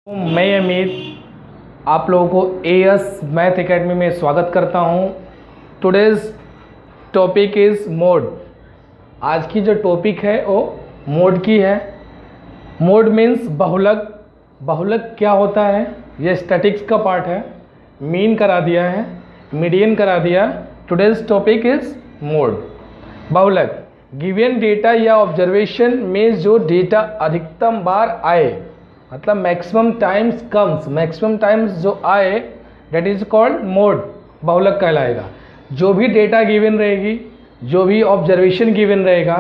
मैं अमित आप लोगों को एएस मैथ एकेडमी में स्वागत करता हूं। Today's topic is mode. आज की जो टॉपिक है वो मोड की है। मोड मीन्स बहुलक। बहुलक क्या होता है? ये स्टैटिक्स का पार्ट है। मीन करा दिया है, मीडियन करा दिया। Today's topic is mode. बहुलक गिवन डेटा या ऑब्जर्वेशन में जो डेटा अधिकतम बार आए, मतलब maximum times comes, maximum times जो आए, डेट इज कॉल्ड मोड, बहुलक कहलाएगा। जो भी डेटा गिवन रहेगी, जो भी ऑब्जर्वेशन गिवन रहेगा,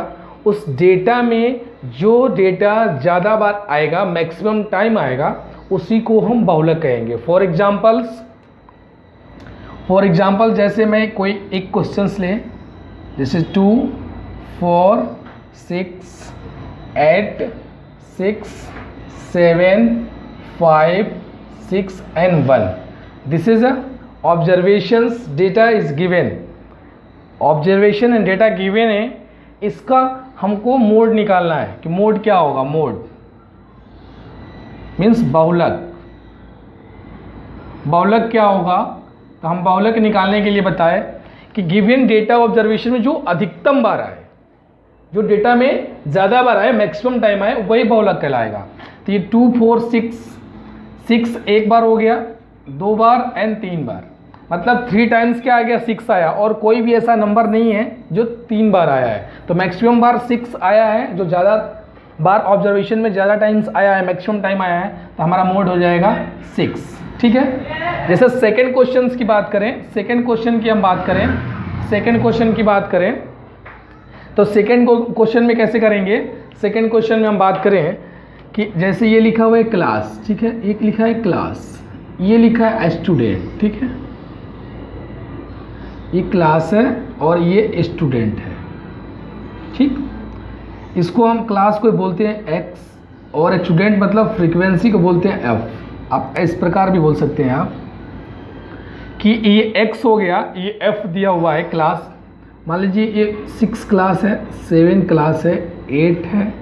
उस डेटा में जो डेटा ज़्यादा बार आएगा, मैक्सिमम टाइम आएगा, उसी को हम बहुलक कहेंगे। फॉर एग्जाम्पल जैसे मैं कोई एक क्वेश्चंस लें, जैसे 2, 4, 6, 8, 6, 7, 5, 6 and 1. This is a observations data is given. Observation and data given है, इसका हमको मोड निकालना है कि मोड क्या होगा। मोड मीन्स बहुलक। बहुलक क्या होगा? तो हम बहुलक निकालने के लिए बताए कि गिवन डेटा ऑब्जर्वेशन में जो अधिकतम बार आए, जो डेटा में ज़्यादा बार आए, मैक्सिमम टाइम आए, वही बहुलक कहलाएगा। तो ये 2, 4, 6 एक बार हो गया, 2 बार एंड 3 बार, मतलब 3 टाइम्स क्या आ गया? 6 आया। और कोई भी ऐसा नंबर नहीं है जो 3 बार आया है। तो मैक्सिमम बार 6 आया है, जो ज़्यादा बार ऑब्जर्वेशन में ज़्यादा टाइम्स आया है, मैक्सिमम टाइम आया है, तो हमारा मोड हो जाएगा 6। ठीक है। जैसे सेकेंड क्वेश्चन की बात करें, सेकेंड क्वेश्चन की हम बात करें, सेकेंड क्वेश्चन की बात करें, तो सेकेंड क्वेश्चन में कैसे करेंगे? सेकेंड क्वेश्चन में हम बात करें कि जैसे ये लिखा हुआ है क्लास, ठीक है, एक लिखा है क्लास, ये लिखा है स्टूडेंट, ठीक है, ये क्लास है और ये स्टूडेंट है, ठीक। इसको हम क्लास को बोलते हैं x और स्टूडेंट मतलब फ्रीक्वेंसी को बोलते हैं f। आप इस प्रकार भी बोल सकते हैं आप कि ये x हो गया, ये f दिया हुआ है क्लास। मान लीजिए ये 6 क्लास है, 7 क्लास है, 8 है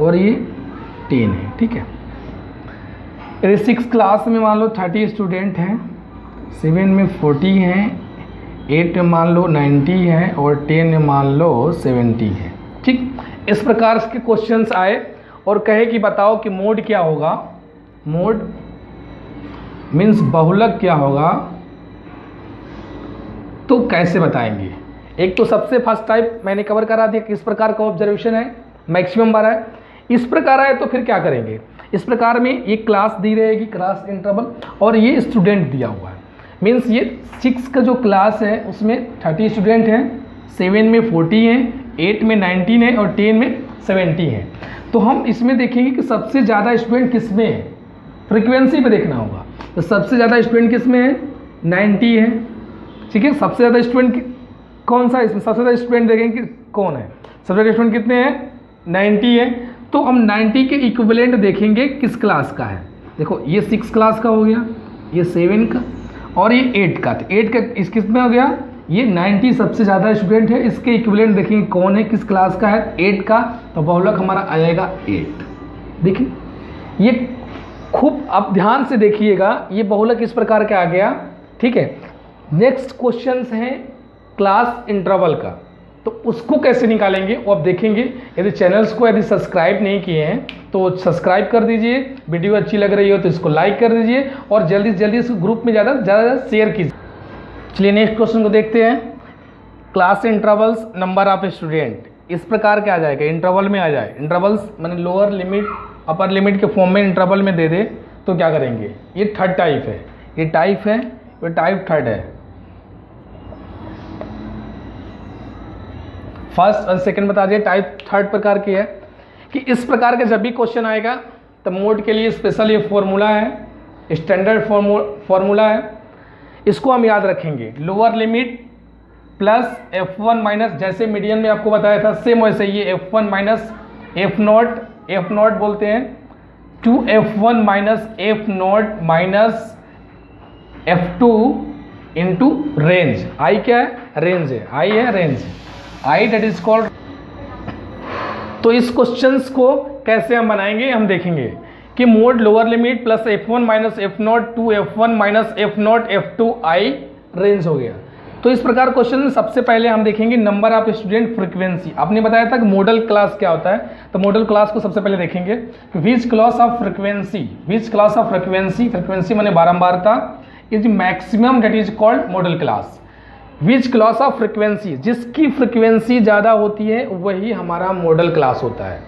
और ये 10 है, ठीक है। यदि 6 क्लास में मान लो 30 स्टूडेंट हैं, 7 में 40 हैं, 8 में मान लो 90 हैं और 10 में मान लो 70 है, ठीक। इस प्रकार के क्वेश्चंस आए और कहे कि बताओ कि मोड क्या होगा। मोड मीन्स बहुलक क्या होगा, तो कैसे बताएंगे? एक तो सबसे फर्स्ट टाइप मैंने कवर करा दिया, किस प्रकार का ऑब्जर्वेशन है, मैक्सिमम बार है। इस प्रकार आए तो फिर क्या करेंगे? इस प्रकार में ये क्लास दी रहेगी, क्लास इंटरवल, और ये स्टूडेंट दिया हुआ है। मीन्स ये 6 का जो क्लास है उसमें 30 स्टूडेंट हैं, 7 में 40 हैं, 8 में 19 है और 10 में 70 है। तो हम इसमें देखेंगे कि सबसे ज़्यादा स्टूडेंट किस में है, फ्रीक्वेंसी पे देखना होगा। तो सबसे ज़्यादा स्टूडेंट किस में है? 90 है, ठीक है। सबसे ज़्यादा स्टूडेंट कौन सा? इसमें सबसे ज़्यादा स्टूडेंट देखेंगे कि कौन है। सबसे ज़्यादा स्टूडेंट कितने हैं? 90 है। तो हम 90 के इक्विवेलेंट देखेंगे किस क्लास का है। देखो ये 6 क्लास का हो गया, ये 7 का और ये 8 का। तो 8 का इस किस में हो गया? ये 90 सबसे ज़्यादा स्टूडेंट है, इसके इक्विवेलेंट देखेंगे कौन है, किस क्लास का है, 8 का। तो बहुलक हमारा आ जाएगा 8। देखिए ये खूब आप ध्यान से देखिएगा, ये बहुलक इस प्रकार का आ गया, ठीक है। नेक्स्ट क्वेश्चन है क्लास इंटरवल का, तो उसको कैसे निकालेंगे वो आप देखेंगे। यदि चैनल्स को यदि सब्सक्राइब नहीं किए हैं तो सब्सक्राइब कर दीजिए, वीडियो अच्छी लग रही हो तो इसको लाइक कर दीजिए और जल्दी से जल्दी इस ग्रुप में ज़्यादा से ज़्यादा शेयर कीजिए। चलिए नेक्स्ट क्वेश्चन को देखते हैं। Class intervals number of student इस प्रकार के आ जाएगा, इंटरवल में आ जाए। इंटरवल्स मैंने लोअर लिमिट अपर लिमिट के फॉर्म में इंटरवल में दे दे तो क्या करेंगे? ये थर्ड टाइप है, ये टाइप है, ये टाइप थर्ड है। फर्स्ट और सेकंड बता दिए, टाइप थर्ड प्रकार की है कि इस प्रकार का जब भी क्वेश्चन आएगा तो मोड के लिए स्पेशल ये फॉर्मूला है, स्टैंडर्ड फॉर्मूला है, इसको हम याद रखेंगे। Lower limit plus f1 minus, जैसे मीडियन में आपको बताया था सेम वैसे ये f1 माइनस f नॉट बोलते हैं, 2f1 minus f0 minus f2 into range. I क्या है? रेंज है, आई है range, i that is called. तो इस क्वेश्चंस को कैसे हम बनाएंगे हम देखेंगे कि mode lower limit plus F1 minus F0 to F1 minus F0 F2 I range हो गया। तो इस प्रकार क्वेश्चन में सबसे पहले हम देखेंगे नंबर ऑफ स्टूडेंट फ्रीक्वेंसी। आपने बताया था कि मॉडल क्लास क्या होता है, तो मॉडल क्लास को सबसे पहले देखेंगे कि which class of frequency, which class of frequency, frequency माने बारंबारता, is maximum that is called modal class. Which class of frequency, जिसकी फ्रीक्वेंसी ज़्यादा होती है वही हमारा मॉडल क्लास होता है।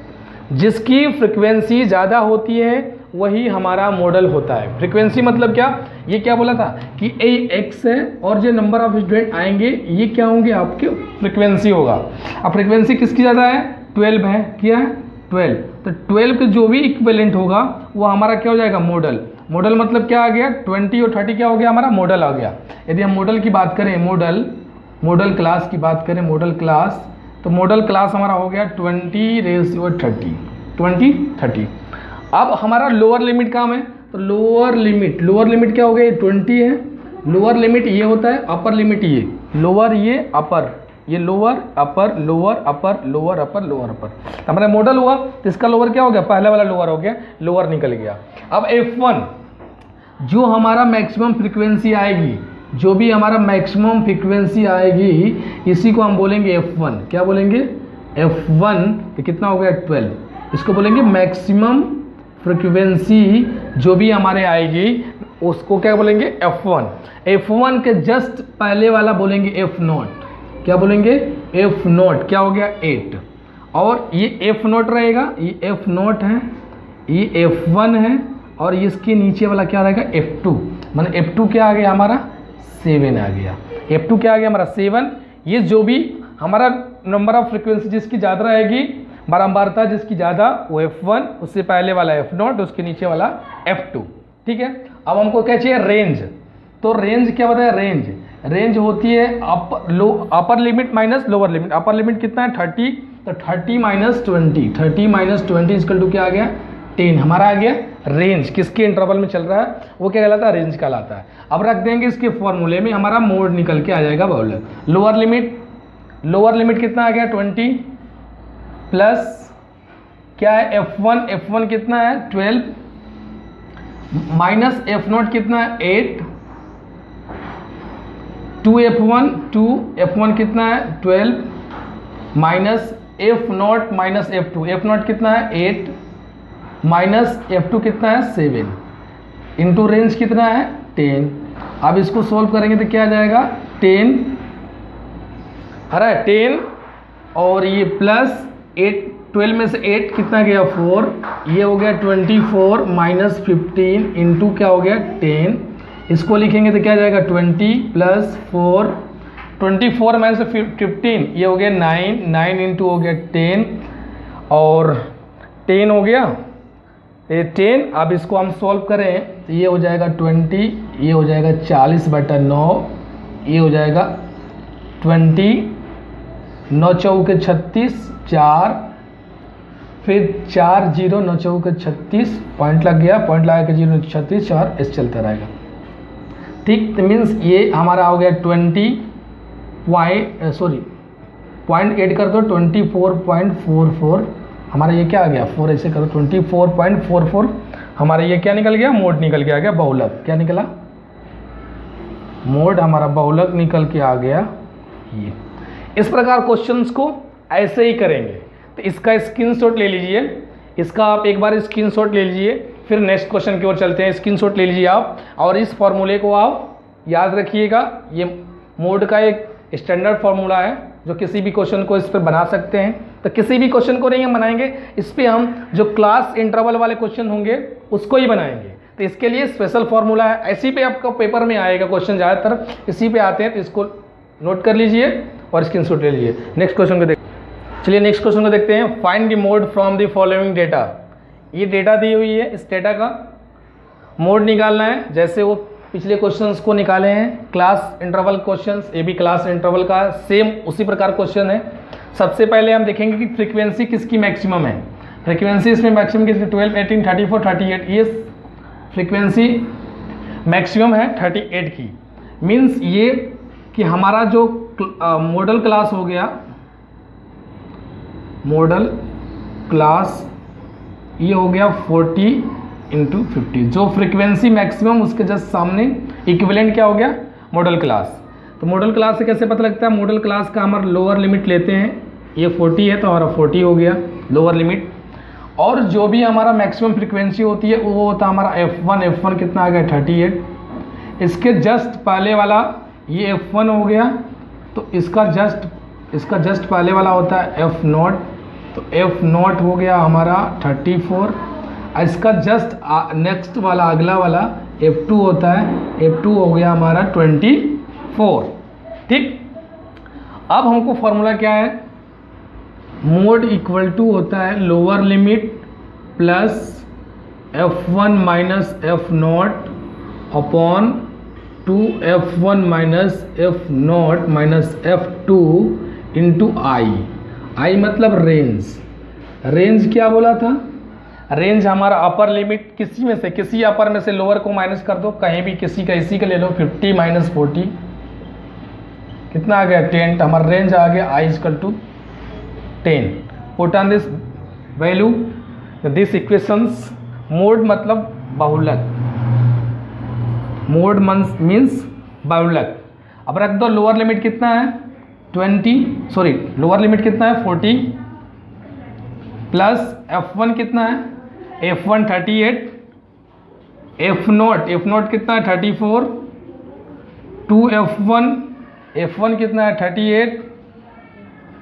जिसकी फ्रीक्वेंसी ज़्यादा होती है वही हमारा मॉडल होता है। फ्रीक्वेंसी मतलब क्या, ये क्या बोला था कि x है और जो नंबर ऑफ स्टूडेंट आएंगे ये क्या होंगे, आपके फ्रीक्वेंसी होगा। अब फ्रीक्वेंसी किसकी ज़्यादा है, 12 है, क्या है 12, तो 12 के जो भी इक्विवेलेंट होगा वो हमारा क्या हो जाएगा, मॉडल। मॉडल मतलब क्या आ गया, 20 और 30 क्या हो गया, हमारा मॉडल आ गया। यदि हम मॉडल की बात करें, मॉडल क्लास की बात करें, मॉडल क्लास, तो मॉडल क्लास हमारा हो गया 20:30। अब हमारा लोअर लिमिट काम है, तो लोअर लिमिट क्या हो गया, 20 है। लोअर लिमिट ये होता है, अपर लिमिट ये, लोअर ये अपर, ये lower upper lower upper lower upper lower upper. हमारा मॉडल हुआ तो इसका लोअर क्या हो गया, पहले वाला लोअर हो गया, लोअर निकल गया। अब F1 जो हमारा मैक्सिमम फ्रीक्वेंसी आएगी, जो भी हमारा मैक्सिमम फ्रीक्वेंसी आएगी इसी को हम बोलेंगे F1। क्या बोलेंगे, F1, तो कितना हो गया 12, इसको बोलेंगे मैक्सिमम फ्रीक्वेंसी जो भी हमारे आएगी उसको क्या बोलेंगे, F1। F1 के जस्ट पहले वाला बोलेंगे F0। क्या बोलेंगे, F0, क्या हो गया 8, और ये F0 रहेगा, ये F0 है, ये F1 है, और इसके नीचे वाला क्या रहेगा F2। माने F2 क्या आ गया हमारा 7 आ गया, F2 क्या आ गया हमारा 7। ये जो भी हमारा नंबर ऑफ फ्रीक्वेंसी जिसकी ज़्यादा रहेगी, बारंबारता जिसकी ज़्यादा, वो F1, उससे पहले वाला F0, उसके नीचे वाला F2। ठीक है, अब हमको क्या चाहिए, रेंज। तो रेंज क्या बताया, रेंज होती है upper limit minus lower limit. Upper limit कितना है 30, तो 30 माइनस 20, 30 माइनस 20 इक्वल टू क्या आ गया 10, हमारा आ गया रेंज। किसके इंटरवल में चल रहा है वो क्या कहलाता है, रेंज कहलाता है। अब रख देंगे इसके फॉर्मूले में, हमारा मोड निकल के आ जाएगा बाउलर। लोअर लिमिट कितना आ गया 20 प्लस क्या है F1 कितना है 12 माइनस F0 कितना है 8, 2F1 कितना है 12 माइनस F0 माइनस F2 कितना है 8 माइनस F2 कितना है 7 इंटू रेंज कितना है 10। अब इसको सोल्व करेंगे तो क्या आ जाएगा 10, अरे 10 और ये प्लस 8, 12 में से 8 कितना गया 4, ये हो गया 24 माइनस 15 इंटू क्या हो गया 10। इसको लिखेंगे तो क्या आ जाएगा 20 प्लस 4, 24 माइनस 15, ये हो गया 9 इंटू हो गया 10 और 10 हो गया ये 10। अब इसको हम सॉल्व करें तो ये हो जाएगा 20, ये हो जाएगा 40/9, ये हो जाएगा 20, 9 चौके 36, 4 फिर 4 0 9 चौके 36, पॉइंट लग गया, पॉइंट लगा के 0 36 4 ऐसे चलता रहेगा। ठीक, तो मीन्स ये हमारा हो गया 0.8 कर दो 24.44, हमारा ये क्या आ गया 4 ऐसे करो 24.44, हमारा ये क्या निकल गया मोड निकल के आ गया बहुलक। क्या निकला, मोड हमारा बहुलक निकल के आ गया। ये इस प्रकार क्वेश्चंस को ऐसे ही करेंगे। तो इसका स्क्रीनशॉट ले लीजिए, इसका आप एक बार स्क्रीनशॉट ले लीजिए, फिर नेक्स्ट क्वेश्चन की ओर चलते हैं। स्क्रीनशॉट ले लीजिए आप और इस फॉर्मूले को आप याद रखिएगा। ये मोड का एक स्टैंडर्ड फार्मूला है जो किसी भी क्वेश्चन को इस पर बना सकते हैं। तो किसी भी क्वेश्चन को नहीं हम बनाएंगे, इस पर हम जो क्लास इंटरवल वाले क्वेश्चन होंगे उसको ही बनाएंगे। तो इसके लिए स्पेशल फार्मूला है, ऐसी पे आपका पेपर में आएगा क्वेश्चन, ज़्यादातर इसी पे आते हैं। तो इसको नोट कर लीजिए और स्क्रीनशॉट ले लीजिए। नेक्स्ट क्वेश्चन को चलिए नेक्स्ट क्वेश्चन को देखते हैं। Find the mode from the following data. ये डेटा दी हुई है, इस डेटा का मोड निकालना है, जैसे वो पिछले क्वेश्चंस को निकाले हैं क्लास इंटरवल क्वेश्चंस। ये भी क्लास इंटरवल का सेम उसी प्रकार क्वेश्चन है। सबसे पहले हम देखेंगे कि फ्रीक्वेंसी किसकी मैक्सिमम है। फ्रीक्वेंसी इसमें मैक्सिमम किसकी 12, 18, 34, 38, ये फ्रीक्वेंसी मैक्सिमम है 38 की। मीन्स ये कि हमारा जो मॉडल क्लास हो गया, मॉडल क्लास ये हो गया 40 इंटू 50, जो फ्रीक्वेंसी मैक्सिमम उसके जस्ट सामने इक्विवेलेंट क्या हो गया, मॉडल क्लास। तो मॉडल क्लास से कैसे पता लगता है, मॉडल क्लास का हमारा लोअर लिमिट लेते हैं, ये 40 है तो हमारा 40 हो गया लोअर लिमिट, और जो भी हमारा मैक्सिमम फ्रीक्वेंसी होती है वो होता है हमारा F1 कितना आ गया 38। इसके जस्ट पहले वाला ये F1 हो गया, तो इसका जस्ट पहले वाला होता है F0, तो F0 हो गया हमारा 34। इसका जस्ट नेक्स्ट वाला अगला वाला F2 होता है, F2 हो गया हमारा 24। ठीक, अब हमको फॉर्मूला क्या है, मोड इक्वल टू होता है lower limit plus F1 minus F0 upon 2F1 minus F0 minus F2 into i मतलब रेंज क्या बोला था, रेंज हमारा अपर लिमिट किसी अपर में से लोअर को माइनस कर दो, कहीं भी किसी का इसी का ले लो, 50 माइनस 40 कितना आ गया 10, हमारा रेंज आ गया i equal to 10। Put on this value this equations, mode मतलब बहुलक, मोड मीन्स बहुलक। अब रख दो लोअर लिमिट कितना है 20, लोअर लिमिट कितना है 40 प्लस F1 कितना है F1 38, F0 कितना है 34, 2F1 कितना है 38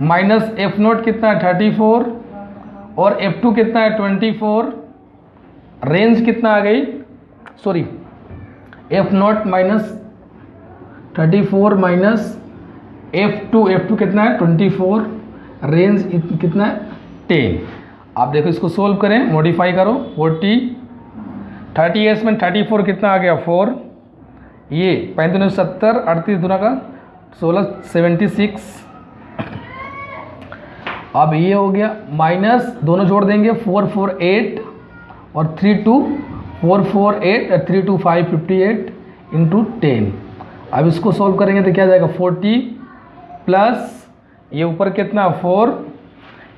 माइनस F0 कितना है 34 और F2 कितना है 24, रेंज कितना आ गई, F0 माइनस 34 माइनस F2 कितना है 24, रेंज कितना है 10। आप देखो इसको सोल्व करें, मॉडिफाई करो, 30 में 34 कितना आ गया 4, ये 35 70, 38 दूना का 16 76, अब ये हो गया माइनस, दोनों जोड़ देंगे 4 4 8 और 3 2 4 4 8 3 2 5 58 इंटू 10। अब इसको सोल्व करेंगे तो क्या जाएगा 40 प्लस ये ऊपर कितना 4,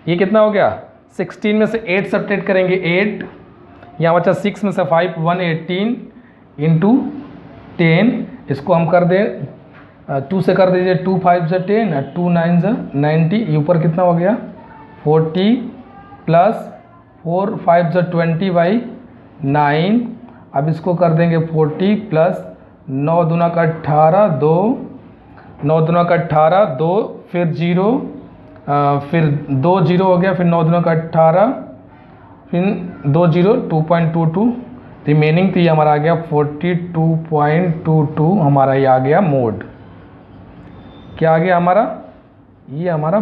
ये कितना हो गया 16 में से 8 सब्ट्रैक्ट करेंगे 8, यहाँ बचा 6 में से 5 118 इंटू 10, इसको हम कर दें 2 से कर दीजिए, 2 5 से 10 2 9 से 90, ये ऊपर कितना हो गया 40 प्लस 4 5 से 20 बाई 9। अब इसको कर देंगे 40 प्लस 9 दूना का 18 2, 9 दूना का 18 2, फिर 0 फिर 2 0 हो गया, फिर 9 दूना का 18, फिर 2 0 2.22, रिमेनिंग तो ये हमारा आ गया 42.22, हमारा ये आ गया मोड। क्या आ गया हमारा, ये हमारा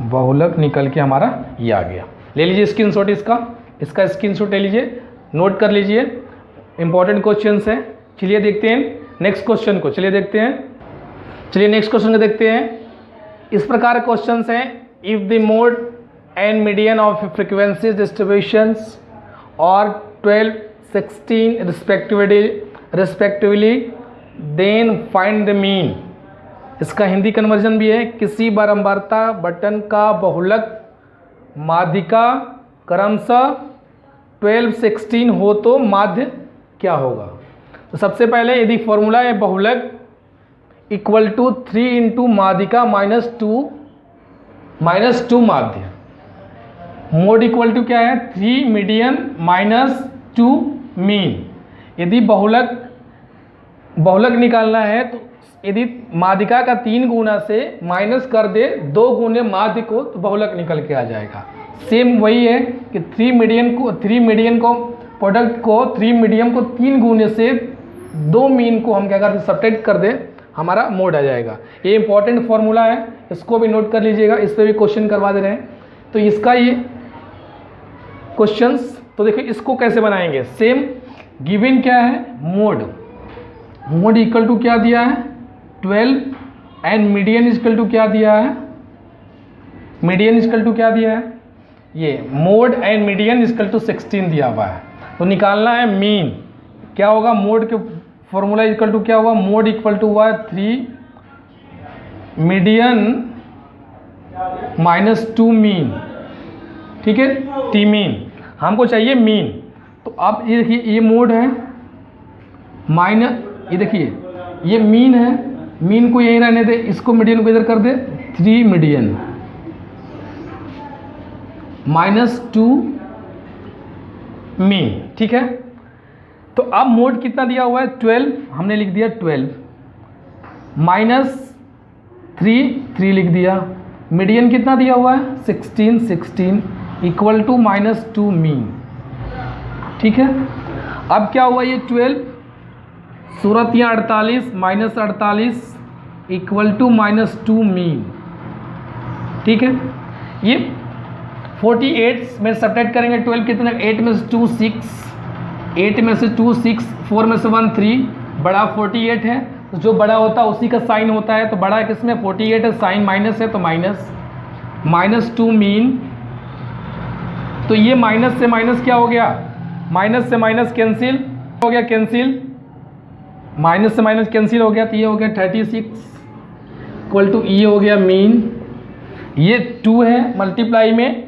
बहुलक निकल के हमारा ये आ गया। ले लीजिए स्क्रीनशॉट इसका स्क्रीनशॉट ले लीजिए, नोट कर लीजिए, इंपॉर्टेंट क्वेश्चन है। चलिए देखते हैं नेक्स्ट क्वेश्चन को, चलिए नेक्स्ट क्वेश्चन को देखते हैं। इस प्रकार क्वेश्चन हैं, if the mode and median of frequency distributions और 12 16 respectively then find the mean. इसका हिंदी कन्वर्जन भी है, किसी बारंबारता बटन का बहुलक माध्यिका क्रमशः 12 16 हो तो माध्य क्या होगा। तो सबसे पहले यदि फॉर्मूला है बहुलक इक्वल टू 3 इंटू माध्यिका माइनस टू माध्य, मोड इक्वल टू क्या है 3 मीडियन माइनस 2 मीन। यदि बहुलक निकालना है तो यदि माध्यिका का 3 गुना से माइनस कर दे 2 गुने माध्य को, तो बहुलक निकल के आ जाएगा। सेम वही है कि 3 मीडियन को प्रोडक्ट को 3 मीडियम को 3 गुने से 2 मीन को हम क्या करते सब्ट्रैक्ट कर दे, हमारा मोड आ जाएगा। ये इंपॉर्टेंट फॉर्मूला है, इसको भी नोट कर लीजिएगा, इस पर भी क्वेश्चन करवा दे रहे हैं। तो इसका ये क्वेश्चंस, तो देखिए इसको कैसे बनाएंगे। सेम गिवन क्या है मोड इक्वल टू क्या दिया है 12 एंड मीडियन इक्वल टू क्या दिया है, ये mode and median equal to 16 दिया हुआ है। तो निकालना है मीन, क्या होगा मोड के फॉर्मूला इक्वल टू क्या होगा, मोड इक्वल टू हुआ 3 मीडियन माइनस 2 मीन, ठीक है टी मीन। हमको चाहिए मीन। तो अब ये देखिए ये मोड है माइनस, ये देखिए ये मीन है, मीन को यहीं रहने दे, इसको मीडियन को इधर कर दे, 3 मीडियन -2 मीन, ठीक है। तो अब मोड कितना दिया हुआ है 12, हमने लिख दिया 12, -3 लिख दिया, मीडियन कितना दिया हुआ है 16 इक्वल टू -2 मीन, ठीक है। अब क्या हुआ ये 12 सूरत यहाँ 48 -48 इक्वल टू -2 मीन, ठीक है। ये 48 में सब्ट्रैक्ट करेंगे 12 कितना, 8 में से 2 6, 8 में से 2 6, 4 में से 1 3, बड़ा 48 है, तो जो बड़ा होता है उसी का साइन होता है, तो बड़ा किसमें 48 है, साइन माइनस है तो -2 मीन। तो ये माइनस से माइनस क्या हो गया, माइनस से माइनस कैंसिल हो गया, कैंसिल, माइनस से माइनस कैंसिल हो गया, तो ये हो गया 36 इक्वल टू ये हो गया मीन। ये 2 है मल्टीप्लाई में,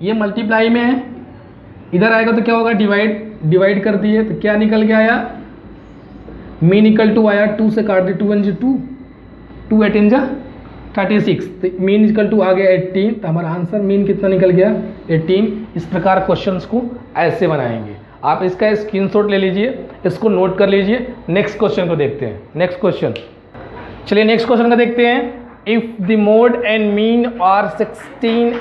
ये मल्टीप्लाई में है, इधर आएगा तो क्या होगा डिवाइड कर दिए, तो क्या निकल के आया मीन इक्वल टू आया 2 से काट दी, 2 1 2, 2 8 जा 36, तो मीन इक्वल टू आ गया 18, तो हमारा आंसर मीन कितना निकल गया 18। इस प्रकार क्वेश्चंस को ऐसे बनाएंगे, आप इसका स्क्रीनशॉट ले लीजिए, इसको नोट कर लीजिए। नेक्स्ट क्वेश्चन को देखते हैं, नेक्स्ट क्वेश्चन, चलिए नेक्स्ट क्वेश्चन का देखते हैं। If the mode and mean are 16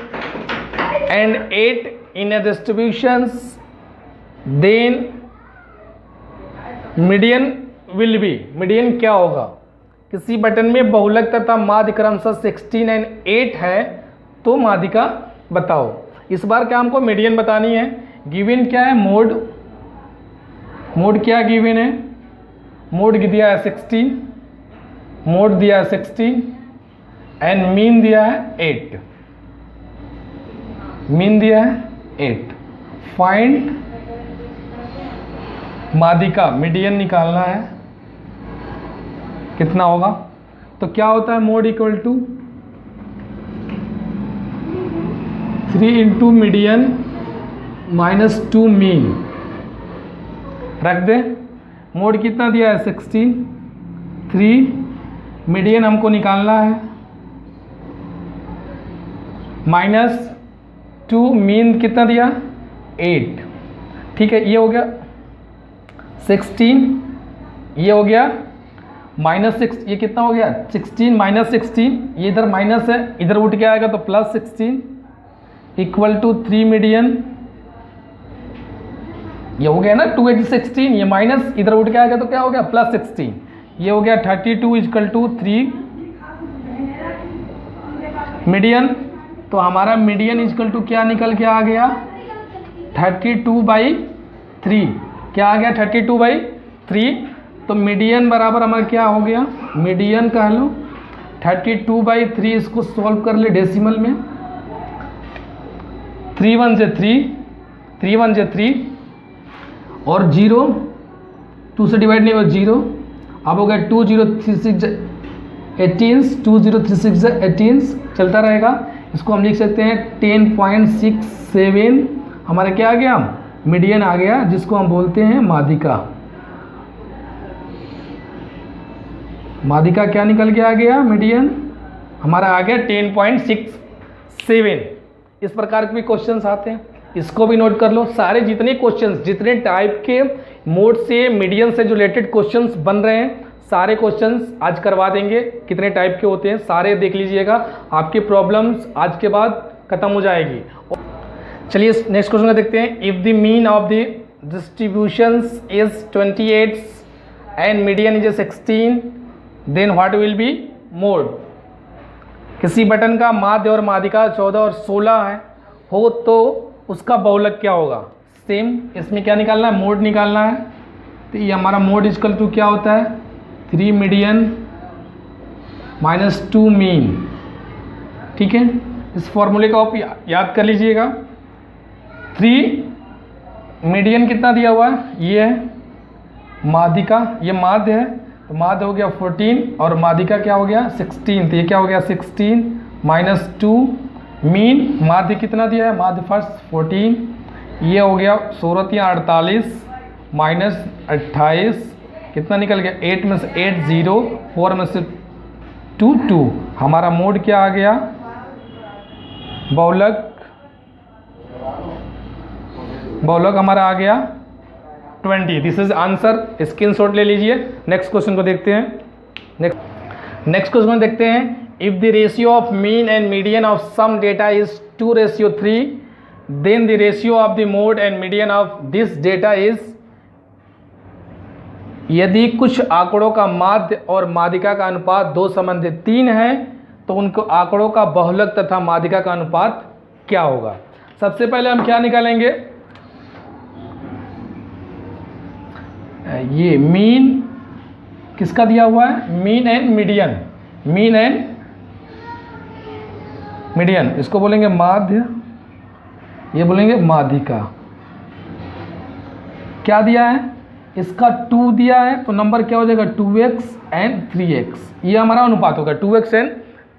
and 8 in a distributions, then median will be, median क्या होगा, किसी बटन में बहुलक तथा माध्य क्रमशः 16 and 8 है तो माध्यिका बताओ। इस बार क्या हमको मीडियन बतानी है। गिवन क्या है मोड, मोड क्या गिवन है, मोड दिया है 16, मोड दिया है 16 एंड मीन दिया है 8, मीन दिया है 8। फाइंड माध्यिका, मीडियन निकालना है, कितना होगा, तो क्या होता है mode equal to 3 into median -2 mean, रख दे। मोड कितना दिया है 16, 3 मीडियन हमको निकालना है, -2 मीन कितना दिया 8, ठीक है। ये हो गया 16, ये हो गया -6, ये कितना हो गया 16 -16, ये इधर माइनस है, इधर उठ के आएगा तो +16 इक्वल टू 3 मीडियन, ये हो गया ना 2 8 16, ये माइनस इधर उठ के आएगा तो क्या हो गया +16, ये हो गया 32 इक्वल टू 3 मीडियन। तो हमारा मीडियन इक्वल टू क्या निकल के आ गया 32/3, क्या आ गया 32/3। तो मीडियन बराबर हमारा क्या हो गया, मीडियन कह लो 32/3, इसको सॉल्व कर ले डेसिमल में, 3 1 से 3, 3 1 से 3 और 0 2 से डिवाइड नहीं हुआ 0, अब हो गया 2036 18, 2036 18 चलता रहेगा। इसको हम लिख सकते हैं 10.67, हमारा क्या आ गया मीडियन आ गया, जिसको हम बोलते हैं माध्यिका। माध्यिका क्या निकल के आ गया मीडियन हमारा आ गया 10.67। इस प्रकार के भी क्वेश्चंस आते हैं, इसको भी नोट कर लो। सारे जितने क्वेश्चंस, जितने टाइप के मोड से मीडियन से जो रिलेटेड क्वेश्चंस बन रहे हैं, सारे क्वेश्चंस आज करवा देंगे। कितने टाइप के होते हैं सारे देख लीजिएगा, आपकी प्रॉब्लम्स आज के बाद खत्म हो जाएगी। चलिए नेक्स्ट क्वेश्चन का देखते हैं। If the mean of the distributions is 28 and median is 16, then what will be mode. किसी बटन का माध्य और माध्यिका 14 और 16 है हो तो उसका बहुलक क्या होगा। सेम इसमें क्या निकालना है, मोड निकालना है। तो ये हमारा मोड इक्वल टू क्या होता है 3 मीडियन -2 मीन, ठीक है। इस फॉर्मूले को आप याद कर लीजिएगा। 3 मीडियन कितना दिया हुआ है, ये है माध्यिका, ये माध्य है तो माध्य हो गया 14 और माध्यिका क्या हो गया 16, तो ये क्या हो गया 16 -2 मीन। माध्य कितना दिया है, माध्य फर्स्ट 14 ये हो गया 16 या 48 माइनस 28, कितना निकल गया 8 में से 8 0, 4 में से 2 2, हमारा मोड क्या आ गया बहुलक हमारा आ गया 20। दिस इज आंसर, स्क्रीनशॉट ले लीजिए। नेक्स्ट क्वेश्चन को देखते हैं। नेक्स्ट क्वेश्चन देखते हैं, if the ratio of mean and median of some data is 2:3, then the ratio of the mode and median of this data is, यदि कुछ आंकड़ों का माध्य और माध्यिका का अनुपात 2:3 है तो उनको आंकड़ों का बहुलक तथा माध्यिका का अनुपात क्या होगा। सबसे पहले हम क्या निकालेंगे, ये मीन किसका दिया हुआ है, mean and median, mean and median, इसको बोलेंगे माध्य, ये बोलेंगे माध्यिका। क्या दिया है, इसका 2 दिया है तो नंबर क्या हो जाएगा 2x एंड 3x, ये हमारा अनुपात होगा 2x and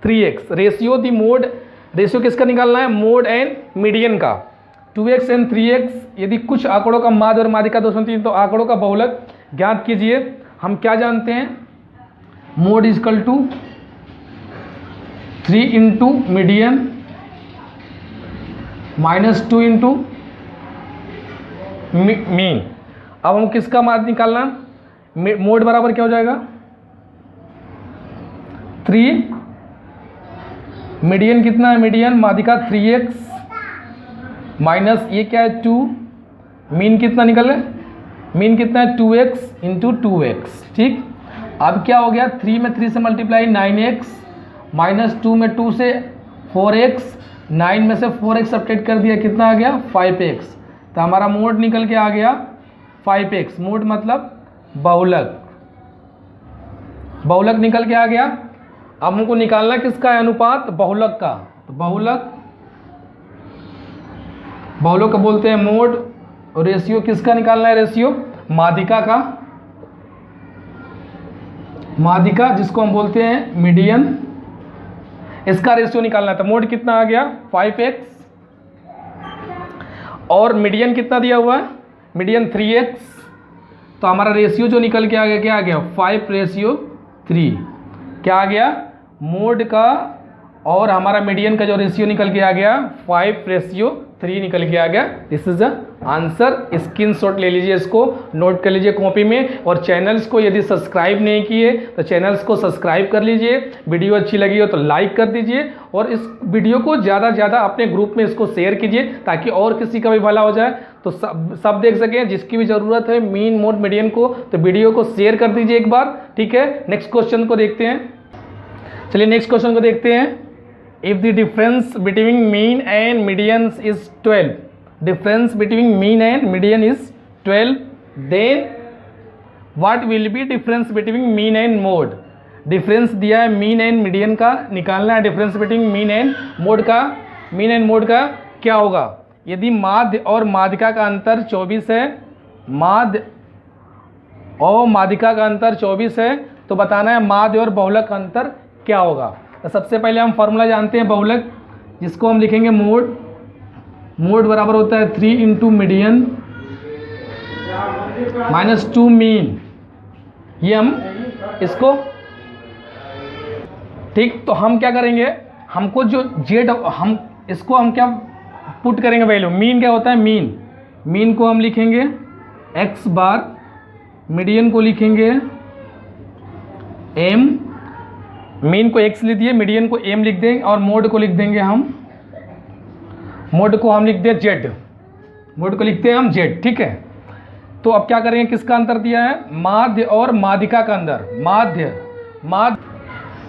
3x। Ratio the mode, ratio किसका निकालना है, मोड एंड मीडियन का, 2x एंड 3x। यदि कुछ आंकड़ों का माध्य और माध्यिका 2:3 तो आंकड़ों का बहुलक ज्ञात कीजिए। हम क्या जानते हैं, mode equal to 3 into median minus 2 into mean. अब हम किसका माध्य निकालना, मोड बराबर क्या हो जाएगा 3, मीडियन कितना है, मीडियन माध्यिका 3x माइनस ये क्या है 2, मीन कितना निकल है, मीन कितना है 2x इंटू 2x। ठीक, अब क्या हो गया 3 में 3 से मल्टीप्लाई 9x माइनस 2 में 2 से 4x, 9 में से 4x सब्ट्रैक्ट कर दिया, कितना आ गया 5x। तो हमारा मोड निकल के आ गया 5x, मोड मतलब बहुलक, बहुलक निकल के आ गया। अब हमको निकालना किसका है, अनुपात बहुलक का, तो बहुलक को बोलते हैं मोड, और रेशियो किसका निकालना है, रेशियो माध्यिका का, माध्यिका जिसको हम बोलते हैं मीडियन, इसका रेशियो निकालना है। तो मोड कितना आ गया 5x और मीडियन कितना दिया हुआ है, मीडियन 3x, तो हमारा रेशियो जो निकल के आ गया क्या आ गया 5:3। क्या आ गया, मोड का और हमारा मीडियन का जो रेशियो निकल के आ गया 5:3 निकल के आ गया। This is the answer. Screenshot ले लीजिए, इसको नोट कर लीजिए कॉपी में। और चैनल्स को यदि सब्सक्राइब नहीं किए तो चैनल्स को सब्सक्राइब कर लीजिए। वीडियो अच्छी लगी हो तो लाइक कर दीजिए और इस वीडियो को ज़्यादा से ज़्यादा अपने ग्रुप में इसको शेयर कीजिए ताकि और किसी का भी भला हो जाए, तो सब देख सकें। जिसकी भी ज़रूरत है मीन मोड मीडियन को, तो वीडियो को शेयर कर दीजिए एक बार। ठीक है, नेक्स्ट क्वेश्चन को देखते हैं। चलिए नेक्स्ट क्वेश्चन को देखते हैं। If the difference between mean and median is 12, difference between mean and median is 12, then what will be difference between mean and mode? Difference दिया है मीन एंड मीडियन का, निकालना है difference between mean and mode का। Mean and mode का क्या होगा, यदि माध्य और माध्यिका का अंतर 24 है, माध्य और माध्यिका का अंतर 24 है, तो बताना है माध्य और बहुलक का अंतर क्या होगा। तो सबसे पहले हम फॉर्मूला जानते हैं बहुलक, जिसको हम लिखेंगे मोड। मोड बराबर होता है 3 इंटू मीडियन माइनस 2 मीन। ये हम इसको, ठीक, तो हम क्या करेंगे, हमको जो जेड, हम इसको हम क्या पुट करेंगे वैल्यू। मीन क्या होता है, मीन, मीन को हम लिखेंगे x बार, मीडियन को लिखेंगे m, मीन को x लिख दिए, मीडियन को m लिख देंगे और मोड को लिख देंगे हम, मोड को हम लिख दें z, मोड को लिखते हैं हम z। ठीक है, तो अब क्या करेंगे, किसका अंतर दिया है, माध्य और माध्यिका का अंदर। माध्य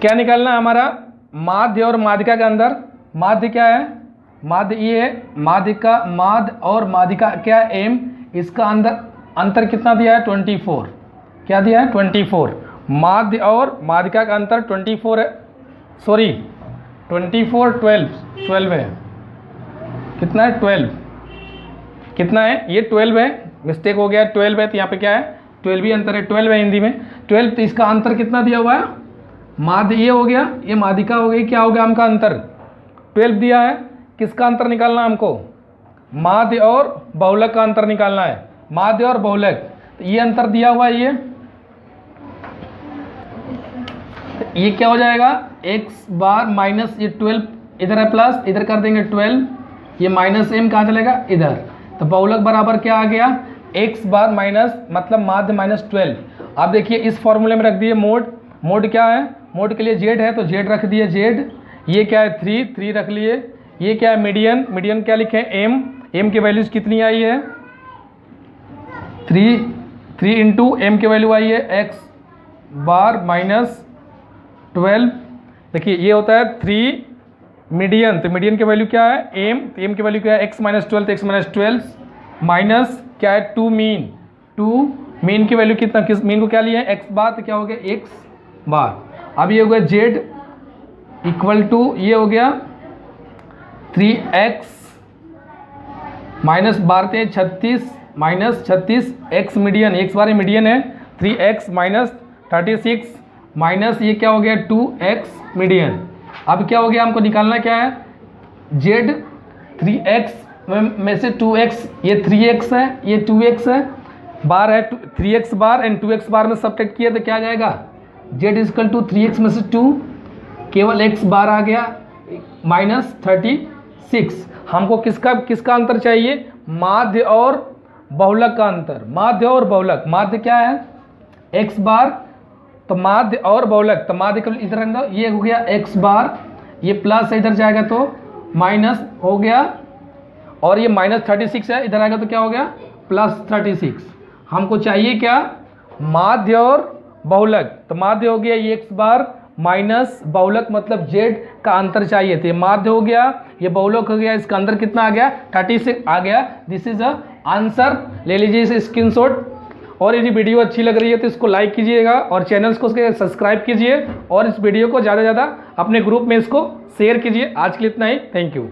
क्या निकालना है हमारा, माध्य और माध्यिका के अंदर। माध्य क्या है, माध्य ये है, माध्यिका, माध्य और माध्यिका क्या है m, इसका अंतर कितना दिया है 24। क्या दिया है 24। माध्य और माध्यिका का अंतर 24 है, सॉरी 24 12 है, कितना है 12, कितना है ये 12 है, मिस्टेक हो गया 12 है, तो यहाँ पे क्या है 12 ही अंतर है, 12 है हिंदी में 12। तो इसका अंतर कितना दिया हुआ है, माध्य ये हो गया, ये माध्यिका हो गई, क्या हो गया हमका अंतर 12 दिया है। किसका अंतर निकालना हमको, माध्य और बहुलक का अंतर निकालना है, माध्य और बहुलक। तो ये अंतर दिया हुआ है, ये क्या हो जाएगा x बार माइनस ये 12 इधर है प्लस, इधर कर देंगे 12, ये माइनस m कहाँ चलेगा इधर। तो बहुलक बराबर क्या आ गया x बार माइनस मतलब माध्य माइनस 12। आप देखिए इस फॉर्मूले में रख दिए मोड, मोड क्या है, मोड के लिए z है तो z रख दिए z, ये क्या है 3 रख लिए, ये क्या है मीडियन, मीडियन क्या लिखे m की वैल्यूज कितनी आई है 3 इंटू m की वैल्यू आई है x बार माइनस 12। देखिए ये होता है 3 मीडियन, तो मीडियन की वैल्यू क्या है m, तो m की वैल्यू क्या है x माइनस 12, तो x माइनस 12 माइनस क्या है 2 मीन, 2 मीन की वैल्यू कितना, किस मीन को क्या लिया है x बार, तो क्या हो गया x बार। अब ये हो गया z इक्वल टू ये हो गया 3x minus 12 36 minus 36 x median, x बार मीडियन है 3x माइनस 36 माइनस ये क्या हो गया 2x मीडियन। अब क्या हो गया हमको निकालना क्या है z 3x में से 2x, ये 3x है ये 2x है, बार है 3x बार एंड 2x बार में सब्ट्रैक्ट किया तो क्या आ जाएगा z इक्वल टू 3x में से 2 केवल x बार आ गया माइनस 36। हमको किसका अंतर चाहिए, माध्य और बहुलक का अंतर, माध्य और बहुलक। माध्य क्या है x बार, तो माध्य और बहुलक, तो माध्य केवल इधर रखना, ये हो गया x बार, ये प्लस इधर जाएगा तो माइनस हो गया, और ये माइनस 36 है इधर आएगा तो क्या हो गया प्लस 36। हमको चाहिए क्या माध्य और बहुलक, तो माध्य हो गया ये x बार माइनस बहुलक मतलब z का अंतर चाहिए, तो ये माध्य हो गया, ये बहुलक हो गया, इसका अंदर कितना आ गया 36 आ गया। दिस इज अ आंसर, ले लीजिए इसे स्क्रीनशॉट। और यदि वीडियो अच्छी लग रही है तो इसको लाइक कीजिएगा और चैनल्स को सब्सक्राइब कीजिए और इस वीडियो को ज़्यादा से ज़्यादा अपने ग्रुप में इसको शेयर कीजिए। आज के लिए इतना ही, थैंक यू।